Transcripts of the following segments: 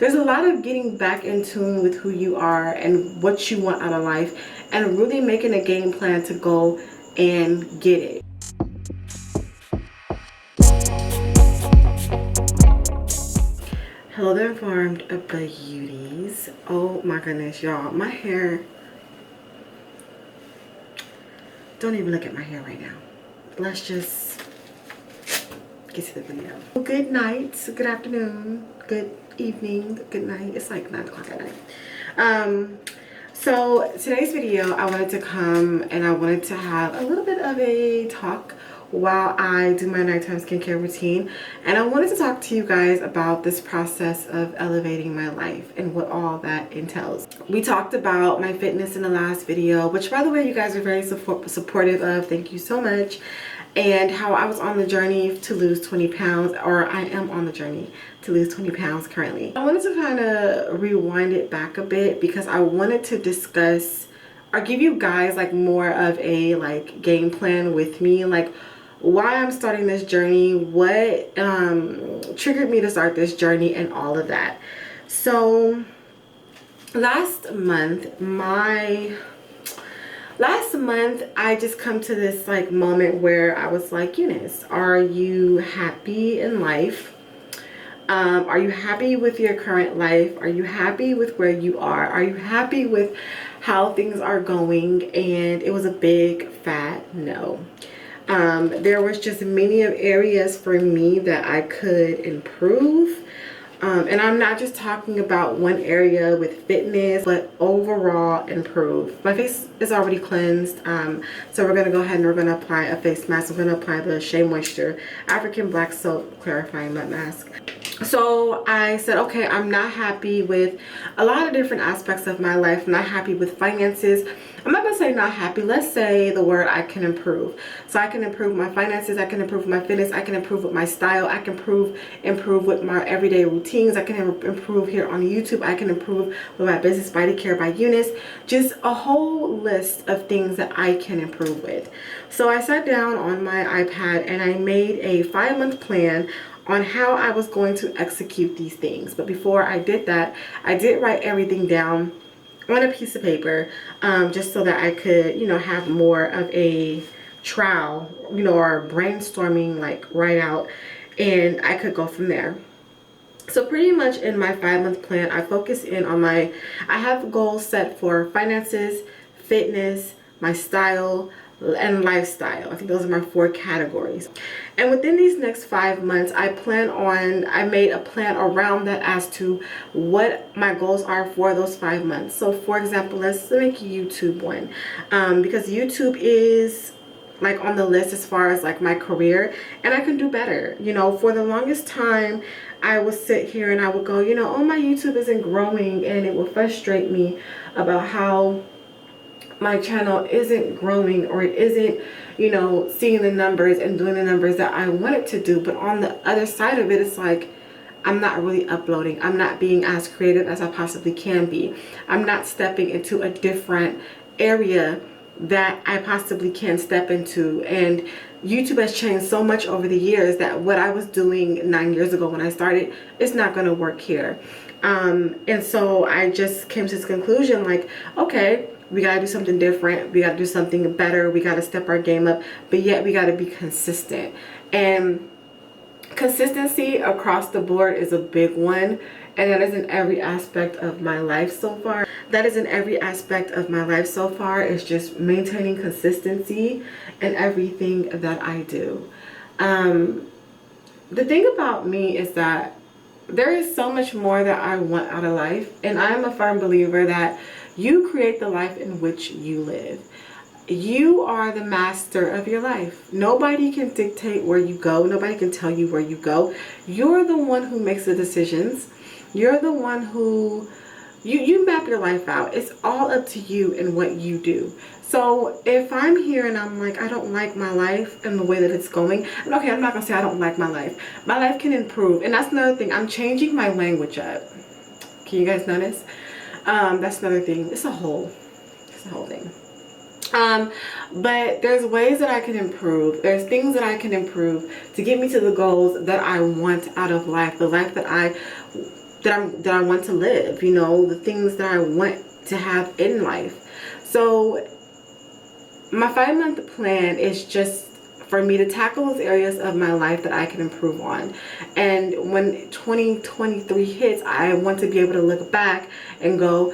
there's a lot of getting back in tune with who you are and what you want out of life, and really making a game plan to go and get it. Hello, the informed beauties. Oh my goodness, y'all, my hair, don't even look at my hair right now. Let's just get to the video. Good night, good afternoon, good evening, good night. It's like 9 o'clock at night. So today's video, I wanted to come and I wanted to have a little bit of a talk while I do my nighttime skincare routine, and I wanted to talk to you guys about this process of elevating my life and what all that entails. We talked about my fitness in the last video, which by the way, you guys are very supportive of. Thank you so much. And how I was on the journey to lose 20 pounds, or I am on the journey to lose 20 pounds currently. I wanted to kind of rewind it back a bit because I wanted to discuss or give you guys like more of a like game plan with me, like why I'm starting this journey, what triggered me to start this journey, and all of that. So last month I just come to this like moment where I was like, Eunice, are you happy in life? Are you happy with your current life? Are you happy with where you are? Are you happy with how things are going? And it was a big fat no. There was just many of areas for me that I could improve. And I'm not just talking about one area with fitness, but overall improve. My face is already cleansed. So we're going to go ahead and we're going to apply a face mask. I'm going to apply the Shea Moisture African Black Soap Clarifying Mud Mask. So I said, okay, I'm not happy with a lot of different aspects of my life. I'm not happy with finances. I'm not going to say not happy. Let's say the word I can improve. So I can improve my finances. I can improve my fitness. I can improve with my style. I can improve with my everyday routines. I can improve here on YouTube. I can improve with my business, BodyCareByEuniyce. Just a whole list of things that I can improve with. So I sat down on my iPad and I made a 5-month plan on how I was going to execute these things. But before I did that, I did write everything down on a piece of paper, just so that I could, you know, have more of a trial, you know, or brainstorming, like write out, and I could go from there. So pretty much in my 5-month plan, I focus in on I have goals set for finances, fitness, my style, and lifestyle. I think those are my 4 categories. And within these next 5 months, I made a plan around that as to what my goals are for those 5 months. So for example, let's make YouTube one, because YouTube is like on the list as far as like my career, and I can do better. You know, for the longest time, I would sit here and I would go, you know, oh, my YouTube isn't growing, and it would frustrate me about how my channel isn't growing, or it isn't, you know, seeing the numbers and doing the numbers that I want it to do. But on the other side of it, it's like I'm not really uploading. I'm not being as creative as I possibly can be. I'm not stepping into a different area that I possibly can step into. And YouTube has changed so much over the years that what I was doing 9 years ago when I started, it's not going to work here. And so I just came to this conclusion, like, okay, we got to do something different. We got to do something better. We got to step our game up, but yet we got to be consistent. And consistency across the board is a big one. And that is in every aspect of my life so far. Is just maintaining consistency in everything that I do. The thing about me is that there is so much more that I want out of life. And I am a firm believer that you create the life in which you live. You are the master of your life. Nobody can dictate where you go. Nobody can tell you where you go. You're the one who makes the decisions. You're the one who, you map your life out. It's all up to you and what you do. So if I'm here and I'm like, I don't like my life and the way that it's going, and okay, I'm not going to say I don't like my life. My life can improve. And that's another thing. I'm changing my language up. Can you guys notice? That's another thing. It's a whole thing. But there's ways that I can improve. There's things that I can improve to get me to the goals that I want out of life. The life that I that I want to live, you know, the things that I want to have in life. So my 5-month plan is just for me to tackle those areas of my life that I can improve on. And when 2023 hits, I want to be able to look back and go,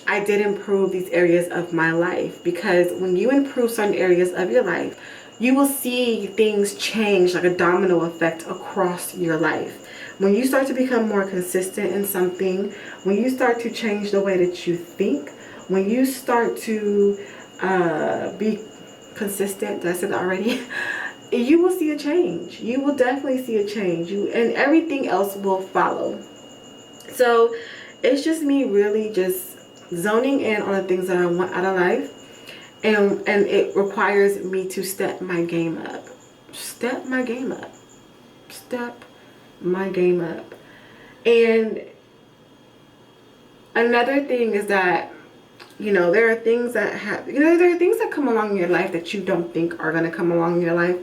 I did improve these areas of my life. Because when you improve certain areas of your life, you will see things change like a domino effect across your life. When you start to become more consistent in something, when you start to change the way that you think, when you start to be consistent, did I say that already? You will see a change. You will definitely see a change. And everything else will follow. So it's just me really just zoning in on the things that I want out of life. And it requires me to step my game up. Step my game up. Step my game up. And another thing is that, you know, there are things that there are things that come along in your life that you don't think are going to come along in your life.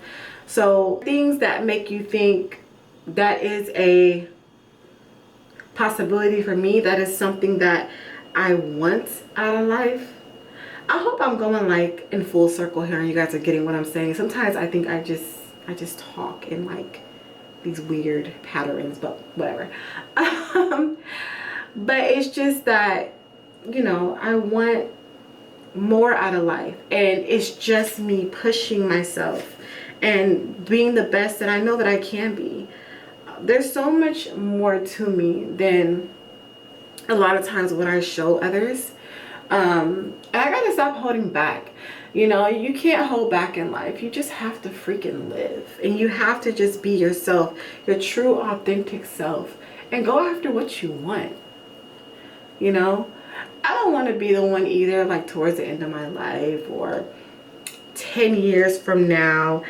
So things that make you think that is a possibility for me, that is something that I want out of life. I hope I'm going like in full circle here and you guys are getting what I'm saying. Sometimes I think I just talk in like these weird patterns, but whatever. But it's just that, you know, I want more out of life, and it's just me pushing myself and being the best that I know that I can be. There's so much more to me than a lot of times what I show others. And I gotta stop holding back. You know, you can't hold back in life. You just have to freaking live. And you have to just be yourself, your true, authentic self, and go after what you want. You know, I don't want to be the one either, like towards the end of my life or 10 years from now.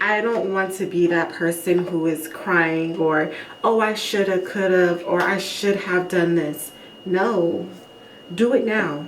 I don't want to be that person who is crying or, oh, I shoulda, coulda, or I should have done this. No, do it now.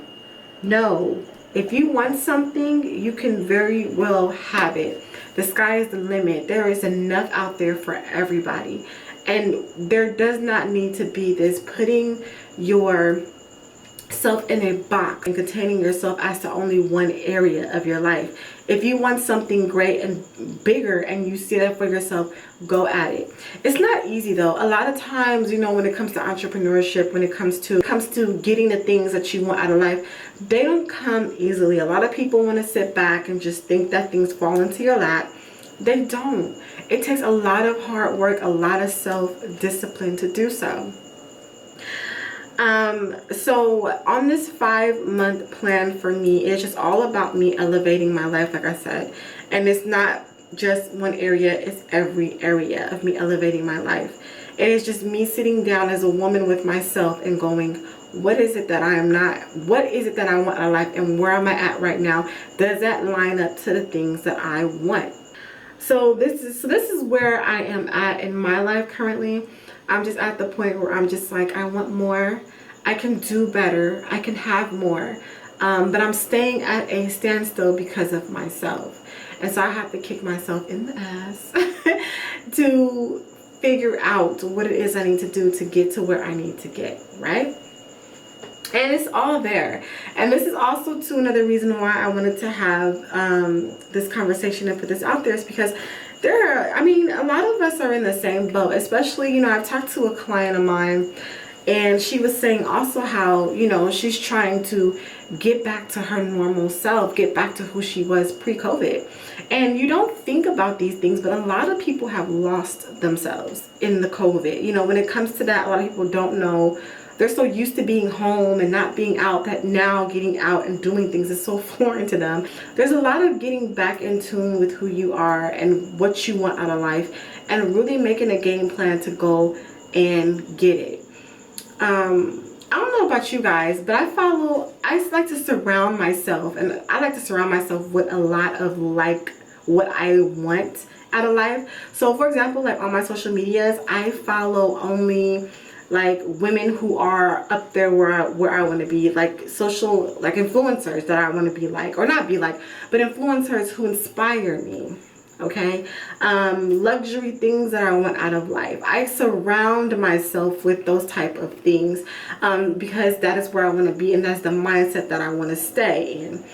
No, if you want something, you can very well have it. The sky is the limit. There is enough out there for everybody. And there does not need to be this putting yourself in a box and containing yourself as to only one area of your life. If you want something great and bigger and you see that for yourself, go at it. It's not easy though. A lot of times, you know, when it comes to entrepreneurship, when it comes to getting the things that you want out of life, they don't come easily. A lot of people want to sit back and just think that things fall into your lap. They don't. It takes a lot of hard work, a lot of self-discipline to do so. So on this 5-month plan for me, it's just all about me elevating my life, like I said. And it's not just one area, it's every area of me elevating my life. It is just me sitting down as a woman with myself and going, what is it that I am not? What is it that I want out of life? And where am I at right now? Does that line up to the things that I want? So this is where I am at in my life currently. I'm just at the point where I'm just like, I want more. I can do better. I can have more. But I'm staying at a standstill because of myself. And so I have to kick myself in the ass to figure out what it is I need to do to get to where I need to get, right? And it's all there. And this is also too another reason why I wanted to have this conversation and put this out there, is because a lot of us are in the same boat. Especially, you know, I've talked to a client of mine and she was saying also how, you know, she's trying to get back to her normal self, get back to who she was pre-COVID. And you don't think about these things, but a lot of people have lost themselves in the COVID. You know, when it comes to that, a lot of people don't know. They're so used to being home and not being out that now getting out and doing things is so foreign to them. There's a lot of getting back in tune with who you are and what you want out of life, and really making a game plan to go and get it. I don't know about you guys, but I like to surround myself, and I like to surround myself with a lot of like what I want out of life. So for example, like on my social medias, I follow only like women who are up there where I want to be, like social, like influencers that I want to be like, or not be like, but influencers who inspire me. okay? Luxury things that I want out of life. I surround myself with those type of things because that is where I want to be, and that's the mindset that I want to stay in.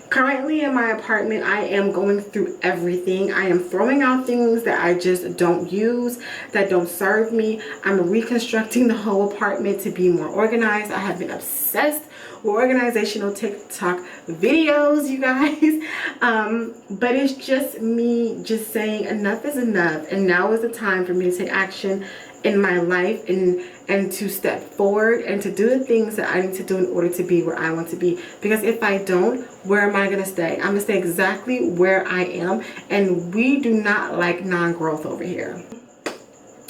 Currently in my apartment, I am going through everything. I am throwing out things that I just don't use, that don't serve me. I'm reconstructing the whole apartment to be more organized. I have been obsessed with organizational TikTok videos, you guys. But it's just me just saying enough is enough. And now is the time for me to take action in my life and to step forward and to do the things that I need to do in order to be where I want to be. Because if I don't, where am I going to stay? I'm going to stay exactly where I am. And we do not like non-growth over here.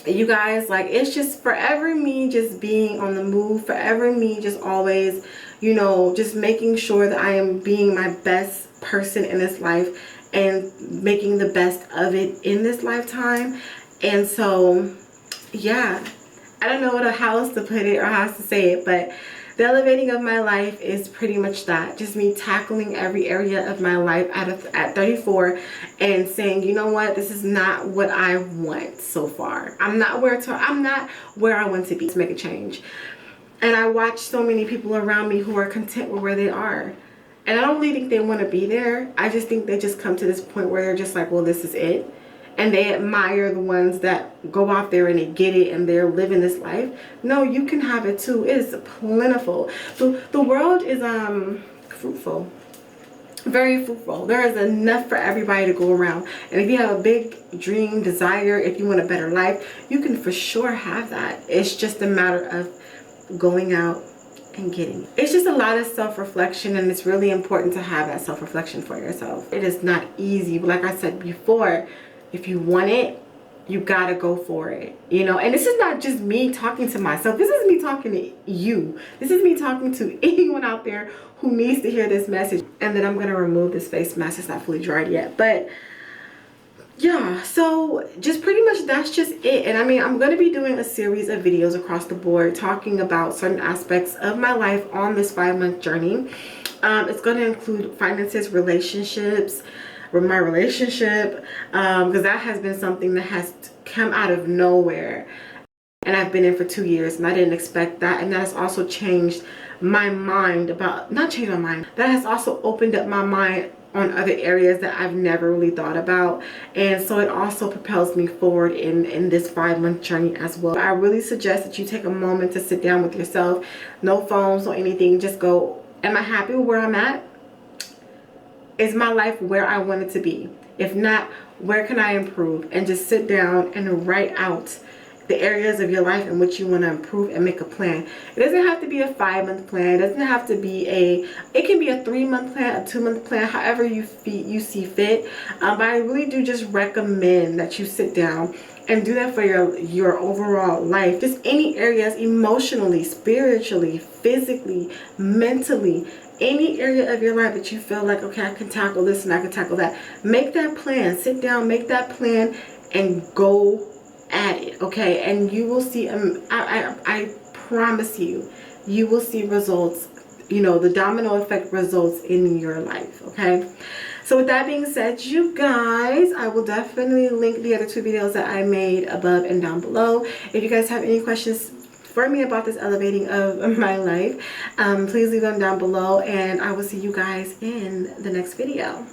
You guys, like, it's just forever me just being on the move, forever me just always, you know, just making sure that I am being my best person in this life and making the best of it in this lifetime. And so, yeah, I don't know how else to put it or how else to say it, but the elevating of my life is pretty much that. Just me tackling every area of my life at 34 and saying, you know what, this is not what I want so far. I'm not where I want to be. Let's make a change. And I watch so many people around me who are content with where they are. And I don't really think they want to be there. I just think they just come to this point where they're just like, well, this is it. And they admire the ones that go out there and they get it and they're living this life. No, you can have it too. It is plentiful. So the world is fruitful, very fruitful. There is enough for everybody to go around. And if you have a big dream, desire, if you want a better life, you can for sure have that. It's just a matter of going out and getting it. It's just a lot of self-reflection, and it's really important to have that self-reflection for yourself. It is not easy, but like I said before, if you want it, you gotta go for it, you know. And this is not just me talking to myself. This is me talking to you. This is me talking to anyone out there who needs to hear this message. And then I'm gonna remove this face mask. It's not fully dried yet, but yeah, so just pretty much that's just it. And I mean, I'm going to be doing a series of videos across the board talking about certain aspects of my life on this 5-month journey. It's going to include finances, relationships, my relationship, because that has been something that has come out of nowhere. And I've been in for 2 years and I didn't expect that. And that has also changed my mind about, not changed my mind, that has also opened up my mind on other areas that I've never really thought about. And so it also propels me forward in this 5-month journey as well. I really suggest that you take a moment to sit down with yourself. No phones or anything. Just go, am I happy with where I'm at? Is my life where I want it to be? If not, where can I improve? And just sit down and write out the areas of your life in which you want to improve and make a plan. It doesn't have to be a 5-month plan. It doesn't have to be it can be a 3-month plan, a 2-month plan, however you see fit. But I really do just recommend that you sit down and do that for your overall life. Just any areas, emotionally, spiritually, physically, mentally, any area of your life that you feel like, okay, I can tackle this and I can tackle that. Make that plan. Sit down, make that plan, and go at it, okay? And you will see, I promise you, you will see results, you know, the domino effect results in your life, okay? So with that being said, you guys, I will definitely link the other 2 videos that I made above and down below. If you guys have any questions for me about this elevating of my life, please leave them down below, and I will see you guys in the next video.